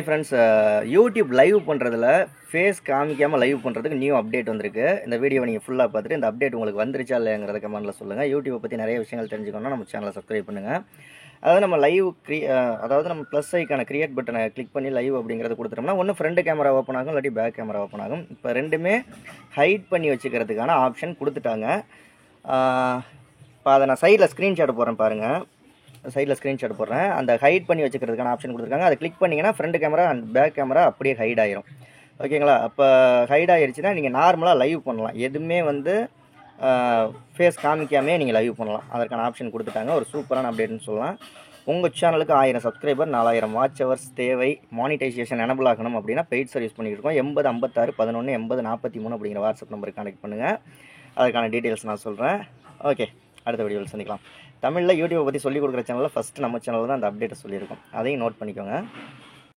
Friends, YouTube live பண்ணுறதுல face காமிக்காமல் live பண்ணுறதுக்கு new update வந்திருக்கு. இந்த வீடியோவை நீங்கள் ஃபுல்லாக பார்த்துட்டு இந்த அப்டேட் உங்களுக்கு வந்துருச்சா இல்லைங்கிறத கமெண்ட்டில் சொல்லுங்கள். யூடியூப்பை பற்றி நிறைய விஷயங்கள் தெரிஞ்சுக்கணும்னா நம்ம சேனலை சப்ஸ்கிரைப் பண்ணுங்கள். அதாவது நம்ம லைவ் அதாவது நம்ம ப்ளஸ் ஐக்கான கிரியேட் பட்டனை கிளிக் பண்ணி லைவ் அப்படிங்கிறது கொடுத்துட்டோம்னா ஒன்று ஃப்ரண்ட் கேமரா ஓப்பன் ஆகும், இல்லாட்டி பேக் கேமரா ஓப்பன் ஆகும். இப்போ ரெண்டுமே ஹைட் பண்ணி வச்சுக்கிறதுக்கான ஆப்ஷன் கொடுத்துட்டாங்க. இப்போ அதை நான் சைடில் ஸ்க்ரீன்ஷாட் போடுறேன் பாருங்கள். சைடில் ஸ்க்ரீன்ஷாட் போடுறேன். அந்த ஹைட் பண்ணி வச்சுக்கிறதுக்கான ஆப்ஷன் கொடுத்துருக்காங்க. அதை கிளிக் பண்ணிங்கன்னா front camera and back camera அப்படியே ஹைட் ஆயிரும். ஓகேங்களா? அப்போ ஹைட் ஆகிடுச்சுன்னா நீங்கள் நார்மலாக லைவ் பண்ணலாம். எதுவுமே வந்து ஃபேஸ் காமிக்காமே நீங்கள் லைவ் பண்ணலாம். அதற்கான ஆப்ஷன் கொடுத்துட்டாங்க. ஒரு சூப்பரான அப்டேட்னு சொல்லலாம். உங்கள் சேனலுக்கு 1000 சப்ஸ்கிரைபர் 4000 வாட்ச் ஹவர்ஸ் தேவை. மானிட்டைசேஷன் எனபிள் ஆகணும் அப்படின்னா பெய்ட் சர்வீஸ் பண்ணிட்டு இருக்கோம். 80 56 11 80 43 அப்படிங்கிற வாட்ஸ்அப் நம்பருக்கு கனெக்ட் பண்ணுங்கள். அதுக்கான டீட்டெயில்ஸ் நான் சொல்கிறேன். ஓகே, அடுத்த வீடியோவில் சந்திக்கலாம். தமிழில் யூடியூப்பை பற்றி சொல்லிக் கொடுக்குற சேனலில் ஃபஸ்ட்டு நம்ம சேனலில் தான் அந்த அப்டேட்டை சொல்லியிருக்கோம். அதையும் நோட் பண்ணிக்கோங்க.